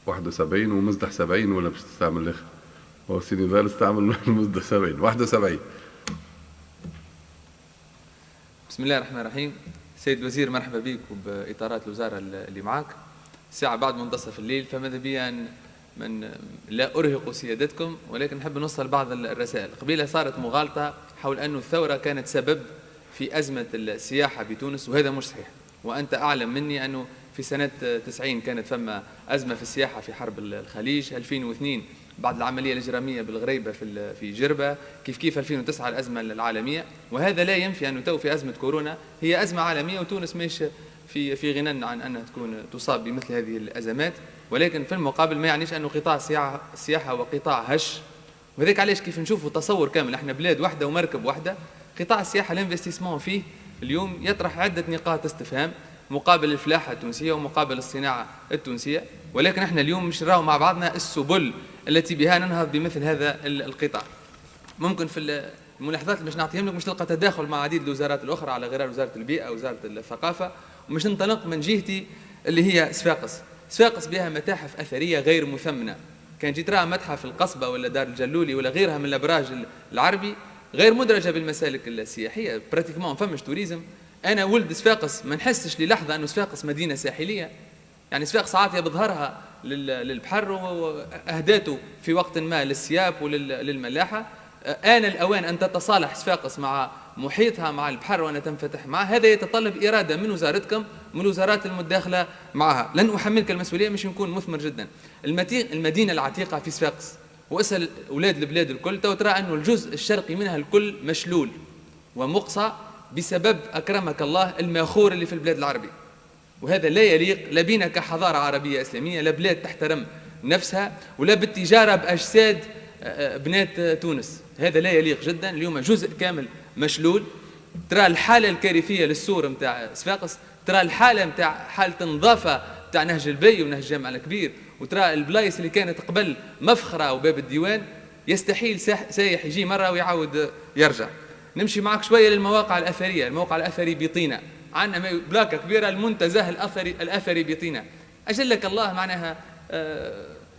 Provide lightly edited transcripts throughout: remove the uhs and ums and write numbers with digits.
71 ومزدح 70 ولا باش تستعمل الاخر؟ هو السينيفال استعمل المزدح 70. 71. بسم الله الرحمن الرحيم. سيد الوزير، مرحبا بك وبإطارات الوزارة اللي معك. الساعة بعد منتصف الليل، فماذا بي أن لا أرهق سيادتكم، ولكن نحب نوصل بعض الرسائل. قبيلة صارت مغالطة حول أن الثورة كانت سبب في أزمة السياحة بتونس، وهذا مش صحيح. وأنت أعلم مني أنه في سنة 90 كانت ثم أزمة في السياحة في حرب الخليج، 2002 بعد العملية الإجرامية بالغريبة في جربة، كيف 2009 الأزمة العالمية. وهذا لا ينفي أنه تو في أزمة كورونا هي أزمة عالمية، وتونس مش في غنى عن أنها تكون تصاب بمثل هذه الأزمات، ولكن في المقابل ما يعنيش أنه قطاع السياحة هو قطاع هش. وذلك علاش كيف نشوفوا تصور كامل، احنا بلاد واحدة ومركب واحدة. قطاع السياحة الانفستيسمون فيه اليوم يطرح عدة نقاط استفهام مقابل الفلاحة التونسية ومقابل الصناعة التونسية، ولكن احنا اليوم مش نراو مع بعضنا السبل التي بها ننهض بمثل هذا القطاع. ممكن في الملاحظات اللي مش نعطيهم لك مش تلقى تداخل مع عديد الوزارات الأخرى على غرار وزارة البيئة ووزارة الثقافة، ومش ننطلق من جهتي اللي هي صفاقس. صفاقس بها متاحف أثرية غير مثمنة. كان جيت ترى متحف القصبة ولا دار الجلولي ولا غيرها من الأبراج العربي غير مدرجة بالمسالك السياحية، براتيكمون فمش توريزم. أنا ولد صفاقس ما نحسش للحظة أنه صفاقس مدينة ساحلية، يعني صفاقس عاطية بظهرها للبحر وأهداته في وقت ما للسياب وللملاحة. آن الأوان أن تتصالح صفاقس مع محيطها مع البحر وأن تنفتح معه. هذا يتطلب إرادة من وزارتكم من الوزارات المداخلة معها. لن أحملك المسؤولية، مش نكون مثمر جدا. المدينة العتيقة في صفاقس، واسأل أولاد البلاد الكل، تو ترى أنه الجزء الشرقي منها الكل مشلول ومقصى بسبب أكرمك الله الماخور اللي في البلاد العربية. وهذا لا يليق لا بينا كحضارة عربية إسلامية، لا بلاد تحترم نفسها، ولا بالتجارة بأجساد بنات تونس. هذا لا يليق جدا. اليوم جزء كامل مشلول. ترى الحالة الكارثية للسور متاع صفاقس، ترى الحالة متاع حالة النظافة متاع نهج البي ونهج الجامع الكبير، وترى البلايص اللي كانت قبل مفخرة وباب الديوان يستحيل سايح يجي مرة ويعاود يرجع. نمشي معك شوية للمواقع الأثرية. الموقع الأثري بطينة، عندنا بلاكة كبيرة المنتزه الأثري بطينة. أجلك الله، معناها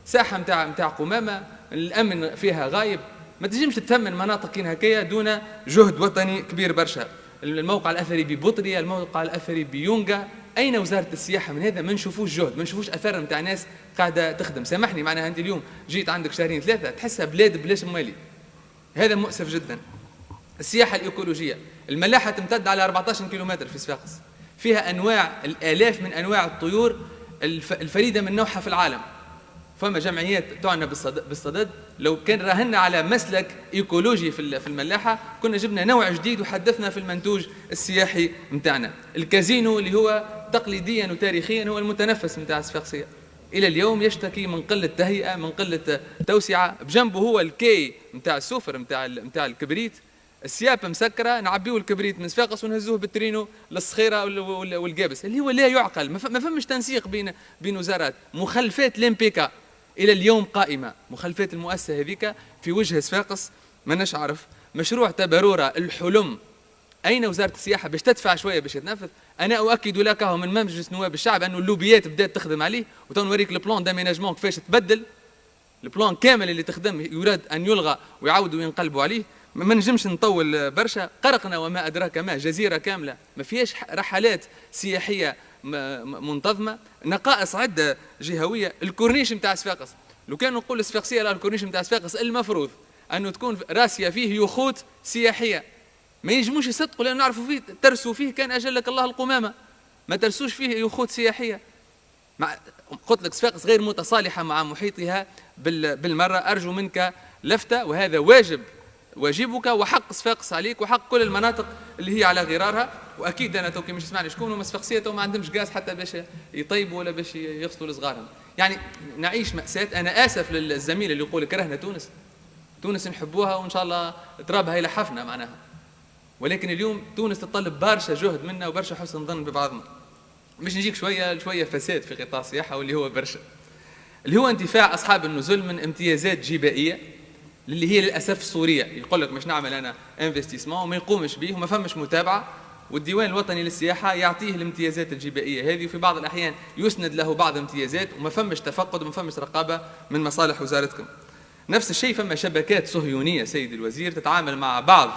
ساحة متاع قمامة، الأمن فيها غايب. ما تجمش تثمن مناطق كين هكايا دون جهد وطني كبير برشا. الموقع الأثري ببطرية، الموقع الأثري بيونغا، أين وزارة السياحة من هذا؟ ما نشوفوش جهد، ما نشوفوش أثر متاع ناس قاعدة تخدم. سامحني، معناها أنت اليوم جيت عندك شهرين ثلاثة تحسها بلاد بلاش مالي. هذا مؤسف جدا. السياحة الإيكولوجية، الملاحة تمتد على 14 كيلومتر في صفاقس، فيها أنواع الآلاف من أنواع الطيور الفريدة من نوعها في العالم. فما جمعيات تعنى بالصدد. لو كان راهنا على مسلك إيكولوجي في الملاحة كنا جبنا نوع جديد وحدثنا في المنتوج السياحي متاعنا. الكازينو اللي هو تقليديا وتاريخيا هو المتنفس متاع الصفاقسية، إلى اليوم يشتكي من قلة تهيئة، من قلة توسعة. بجنبه هو الكي متاع السوفر متاع الكبريت. السياب مسكرة، نعبيو الكبريت من صفاقس ونهزوه بالترينو للصخيرة والقابس، اللي هو لا يعقل. ما فمش تنسيق بين وزارات. مخلفات لامبيكا إلى اليوم قائمة، مخلفات المؤسسة هذيك في وجه صفاقس. ما نعرف مشروع تبرورة الحلم، أين وزارة السياحة باش تدفع شوية باش يتنفذ؟ أنا أؤكد لك من مجلس نواب الشعب أنه اللوبيات بدأت تخدم عليه، وتو نوريك البلان داميناجمون كيفاش تبدل. البلان كامل اللي تخدم يراد أن يلغى ويعاودوا ينقلبوا عليه. ما نجمش نطول برشا. قرقنا وما أدراك ما، جزيرة كاملة ما فيهاش رحلات سياحية منتظمة. نقائص عدة جهوية. الكورنيش متاع صفاقس، لو كان نقول الصفاقسية لا، الكورنيش متاع صفاقس المفروض أنه تكون راسية فيه يخوت سياحية. ما ينجموش يصدقوا لأنه نعرفوا فيه ترسوا فيه كان أجلك الله القمامة، ما ترسوش فيه يخوت سياحية. قلت لك صفاقس غير متصالحة مع محيطها بالمرة. أرجو منك لفتة، وهذا واجبك وحق صفاقس عليك وحق كل المناطق اللي هي على غرارها. واكيد انا توكي مش اسمعني شكون هما صفاقسيه تو ما عندهمش غاز حتى باش يطيبوا ولا باش يغسلوا لصغارهم. يعني نعيش مأساة. انا اسف للزميل اللي يقول كرهنا تونس نحبوها وان شاء الله ترابها يلحفنا معناها، ولكن اليوم تونس تطلب برشا جهد منا وبرشا حسن ظن ببعضنا. مش نجيك شويه فساد في قطاع السياحه واللي هو برشا، اللي هو انتفاع اصحاب النزل من امتيازات جبائيه اللي هي للاسف صوريه. يقول لك مش نعمل انا انفستيسمون وما يقومش به وما فمش متابعه، والديوان الوطني للسياحة يعطيه الامتيازات الجبائية هذه، وفي بعض الأحيان يسند له بعض الامتيازات وما فمش تفقد وما فمش رقابة من مصالح وزارتكم. نفس الشيء فما شبكات صهيونية سيد الوزير تتعامل مع بعض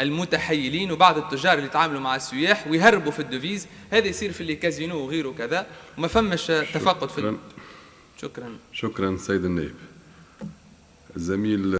المتحيلين وبعض التجار اللي يتعاملوا مع السياح ويهربوا في الدوفيز، هذا يصير في اللي كازينو وغيره كذا وما فمش تفقد في شكرا سيد النائب. الزميل